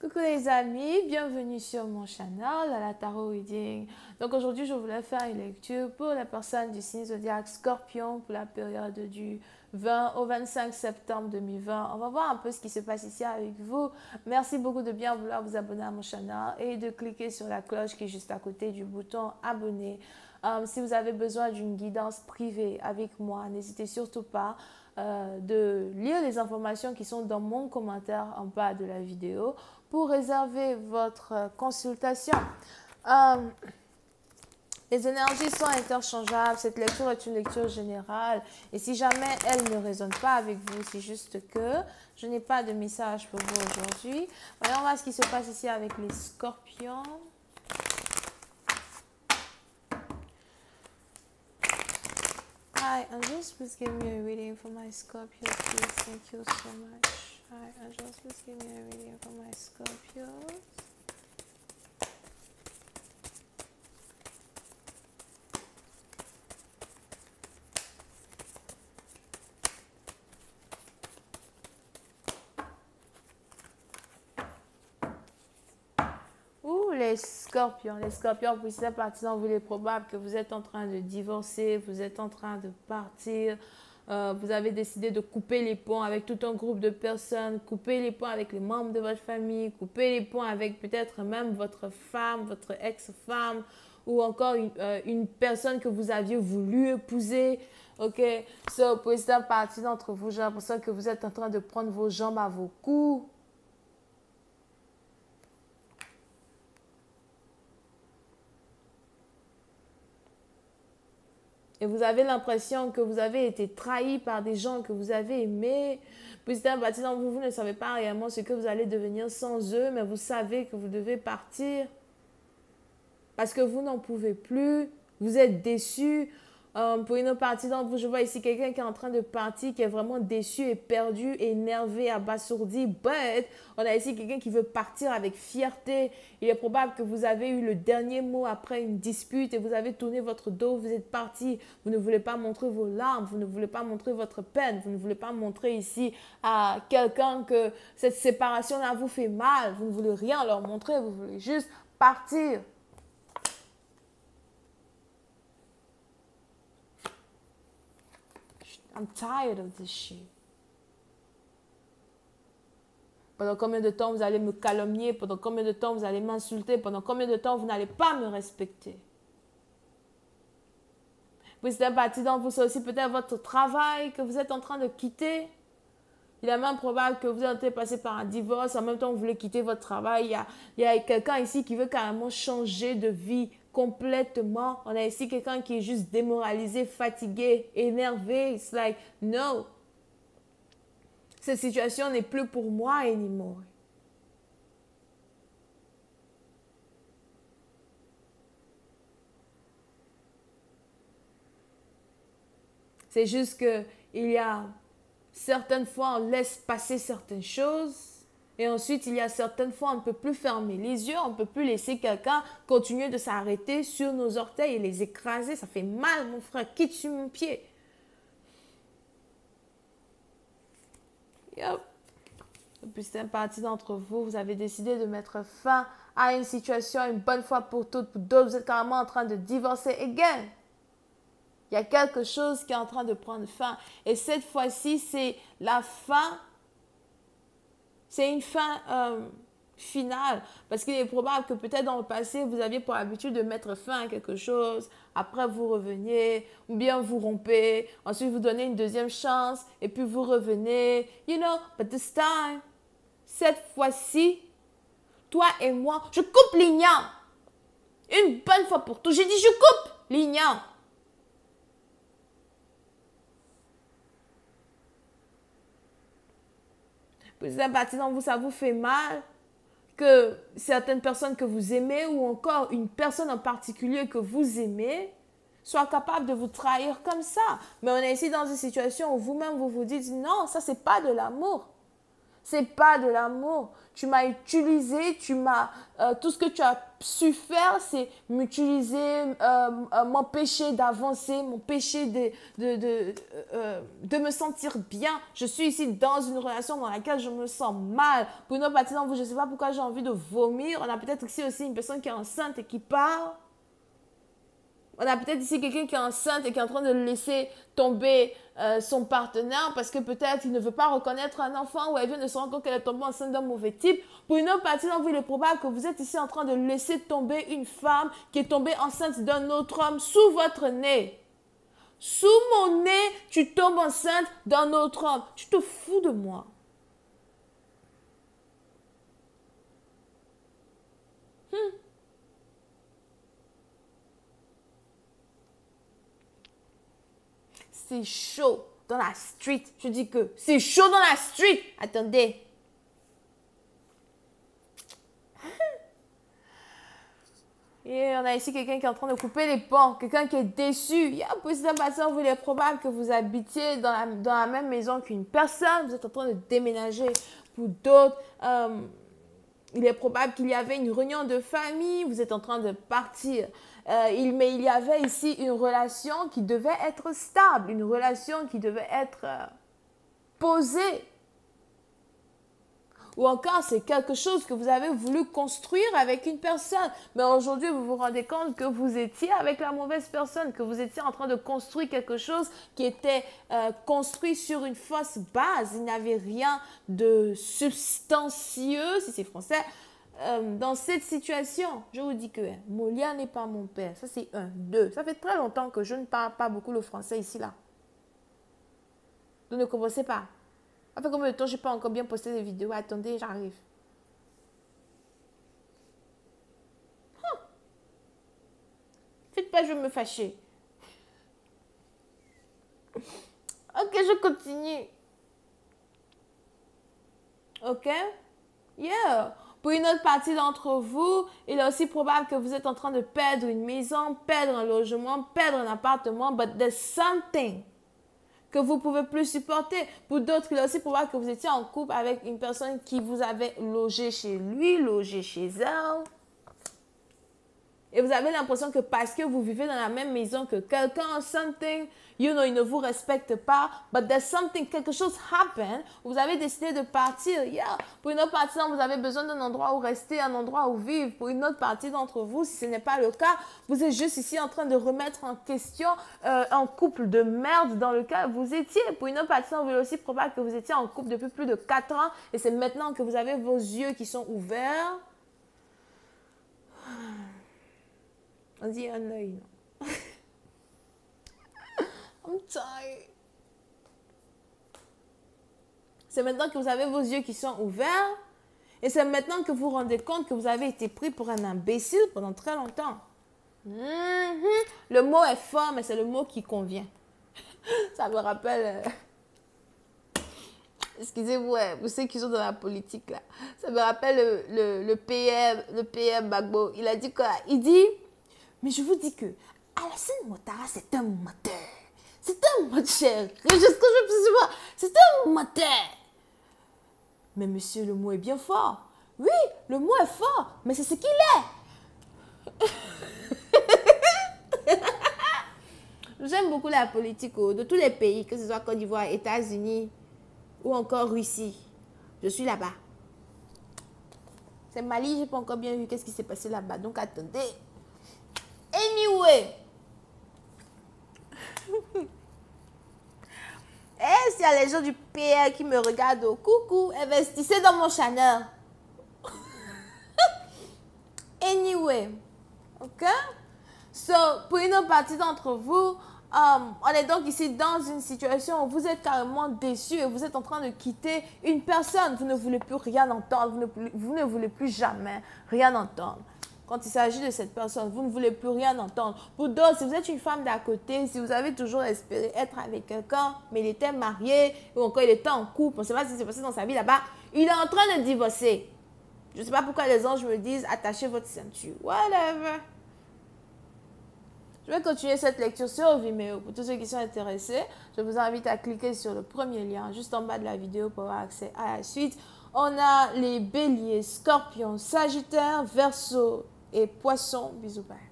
Coucou les amis, bienvenue sur mon channel, à la Tarot Reading. Donc aujourd'hui, je voulais faire une lecture pour la personne du signe zodiaque Scorpion pour la période du 20 au 25 septembre 2020. On va voir un peu ce qui se passe ici avec vous. Merci beaucoup de bien vouloir vous abonner à mon channel et de cliquer sur la cloche qui est juste à côté du bouton abonner. Si vous avez besoin d'une guidance privée avec moi, n'hésitez surtout pas de lire les informations qui sont dans mon commentaire en bas de la vidéo pour réserver votre consultation. Les énergies sont interchangeables. Cette lecture est une lecture générale. Et si jamais elle ne résonne pas avec vous, c'est juste que je n'ai pas de message pour vous aujourd'hui. Voyons voir ce qui se passe ici avec les scorpions. Hi, angels, please give me a reading for my Scorpio, please. Thank you so much. Hi, angels, please give me a reading for my Scorpios. Les scorpions, pour ces partisans, il est probable que vous êtes en train de divorcer, vous êtes en train de partir, vous avez décidé de couper les ponts avec tout un groupe de personnes, couper les ponts avec les membres de votre famille, couper les ponts avec peut-être même votre femme, votre ex-femme, ou encore une personne que vous aviez voulu épouser. Ok, so, pour cette partie d'entre vous, j'ai l'impression que vous êtes en train de prendre vos jambes à vos cous. Et vous avez l'impression que vous avez été trahi par des gens que vous avez aimés. Puis c'est un bâtiment, vous ne savez pas réellement ce que vous allez devenir sans eux, mais vous savez que vous devez partir. Parce que vous n'en pouvez plus, vous êtes déçus. Pour une autre partie d'entre vous, je vois ici quelqu'un qui est en train de partir, qui est vraiment déçu et perdu, énervé, abasourdi. But, on a ici quelqu'un qui veut partir avec fierté. Il est probable que vous avez eu le dernier mot après une dispute et vous avez tourné votre dos, vous êtes parti. Vous ne voulez pas montrer vos larmes, vous ne voulez pas montrer votre peine, vous ne voulez pas montrer ici à quelqu'un que cette séparation-là vous fait mal. Vous ne voulez rien leur montrer, vous voulez juste partir. I'm tired of this shit. Pendant combien de temps vous allez me calomnier? Pendant combien de temps vous allez m'insulter? Pendant combien de temps vous n'allez pas me respecter? Puis c'est un parti dans vous, c'est aussi peut-être votre travail que vous êtes en train de quitter. Il est même probable que vous êtes en train de passer par un divorce. En même temps, vous voulez quitter votre travail. Il y a quelqu'un ici qui veut carrément changer de vie complètement. On a ici quelqu'un qui est juste démoralisé, fatigué, énervé. It's like, no. Cette situation n'est plus pour moi anymore. C'est juste que il y a certaines fois, on laisse passer certaines choses. Et ensuite, il y a certaines fois, on ne peut plus fermer les yeux, on ne peut plus laisser quelqu'un continuer de s'arrêter sur nos orteils et les écraser. Ça fait mal, mon frère. Quitte sur mon pied. Yep. Et puis, c'est une partie d'entre vous, vous avez décidé de mettre fin à une situation une bonne fois pour toutes. Pour d'autres, vous êtes carrément en train de divorcer again. Il y a quelque chose qui est en train de prendre fin. Et cette fois-ci, c'est la fin. C'est une fin finale. Parce qu'il est probable que peut-être dans le passé, vous aviez pour habitude de mettre fin à quelque chose. Après, vous reveniez. Ou bien vous rompez. Ensuite, vous donnez une deuxième chance. Et puis, vous revenez. You know, but this time, cette fois-ci, toi et moi, je coupe l'igname. Une bonne fois pour toutes. J'ai dit, je coupe l'igname. Peut-être partie dans vous, ça vous fait mal que certaines personnes que vous aimez ou encore une personne en particulier que vous aimez soit capable de vous trahir comme ça. Mais on est ici dans une situation où vous-même, vous vous dites non, ça, c'est pas de l'amour. C'est pas de l'amour. Tu m'as utilisé, tout ce que tu as su faire, c'est m'utiliser, m'empêcher d'avancer, m'empêcher de me sentir bien. Je suis ici dans une relation dans laquelle je me sens mal. Pour une autre partie d'entre vous, je ne sais pas pourquoi j'ai envie de vomir. On a peut-être ici aussi une personne qui est enceinte et qui parle. On a peut-être ici quelqu'un qui est enceinte et qui est en train de laisser tomber son partenaire parce que peut-être il ne veut pas reconnaître un enfant ou elle vient de se rendre compte qu'elle est tombée enceinte d'un mauvais type. Pour une autre partie d'entre vous, il est probable que vous êtes ici en train de laisser tomber une femme qui est tombée enceinte d'un autre homme sous votre nez. Sous mon nez, tu tombes enceinte d'un autre homme. Tu te fous de moi. C'est chaud dans la street. Je dis que c'est chaud dans la street. Attendez. Et on a ici quelqu'un qui est en train de couper les ponts. Quelqu'un qui est déçu. Pour certaines personnes, il est probable que vous habitiez dans la même maison qu'une personne. Vous êtes en train de déménager. Pour d'autres, il est probable qu'il y avait une réunion de famille. Vous êtes en train de partir. Mais il y avait ici une relation qui devait être stable, une relation qui devait être posée. Ou encore, c'est quelque chose que vous avez voulu construire avec une personne. Mais aujourd'hui, vous vous rendez compte que vous étiez avec la mauvaise personne, que vous étiez en train de construire quelque chose qui était construit sur une fausse base. Il n'y avait rien de substantieux, si c'est français, dans cette situation. Je vous dis que Molia n'est pas mon père. Ça, c'est 1. 2. Ça fait très longtemps que je ne parle pas beaucoup le français ici, là. Vous ne commencez pas. Ça fait combien de temps je n'ai pas encore bien posté des vidéos? Attendez, j'arrive. Faites pas, je vais me fâcher. Ok, je continue. Ok? Yeah. Pour une autre partie d'entre vous, il est aussi probable que vous êtes en train de perdre une maison, perdre un logement, perdre un appartement, but there's something que vous ne pouvez plus supporter. Pour d'autres, il est aussi probable que vous étiez en couple avec une personne qui vous avait logé chez lui, logé chez elle. Et vous avez l'impression que parce que vous vivez dans la même maison que quelqu'un, something, il ne vous respecte pas, but there's something, quelque chose happen, vous avez décidé de partir. Pour une autre partie, vous avez besoin d'un endroit où rester, un endroit où vivre. Pour une autre partie d'entre vous, si ce n'est pas le cas, vous êtes juste ici en train de remettre en question un couple de merde dans lequel vous étiez. Pour une autre partie, il est aussi probable que vous étiez en couple depuis plus de 4 ans et c'est maintenant que vous avez vos yeux qui sont ouverts. On dit un œil, non? I'm tired. C'est maintenant que vous avez vos yeux qui sont ouverts et c'est maintenant que vous vous rendez compte que vous avez été pris pour un imbécile pendant très longtemps. Le mot est fort, mais c'est le mot qui convient. Ça me rappelle... Excusez-vous, vous ceux qui sont dans la politique, là. Ça me rappelle le PM Gbagbo. Il a dit quoi? Il dit... Mais je vous dis que Alassane Ouattara, c'est un menteur. C'est un menteur. C'est un menteur. Mais monsieur, le mot est bien fort. Oui, le mot est fort, mais c'est ce qu'il est. J'aime beaucoup la politique de tous les pays, que ce soit Côte d'Ivoire, États-Unis ou encore Russie. Je suis là-bas. C'est Mali, je n'ai pas encore bien vu qu'est-ce qui s'est passé là-bas. Donc attendez. Anyway. Et s'il y a les gens du PR qui me regardent, oh, coucou, investissez dans mon channel. Anyway. Ok? So, pour une autre partie d'entre vous, on est donc ici dans une situation où vous êtes carrément déçu et vous êtes en train de quitter une personne. Vous ne voulez plus rien entendre. Vous ne voulez plus jamais rien entendre. Quand il s'agit de cette personne, vous ne voulez plus rien entendre. Pour d'autres, si vous êtes une femme d'à côté, si vous avez toujours espéré être avec quelqu'un, mais il était marié ou encore il était en couple, on ne sait pas ce qui s'est passé dans sa vie là-bas, il est en train de divorcer. Je ne sais pas pourquoi les anges me disent attachez votre ceinture. Whatever. Je vais continuer cette lecture sur Vimeo. Pour tous ceux qui sont intéressés, je vous invite à cliquer sur le premier lien juste en bas de la vidéo pour avoir accès à la suite. On a les béliers, scorpions, sagittaires, verseaux et poissons. Bisous, bye.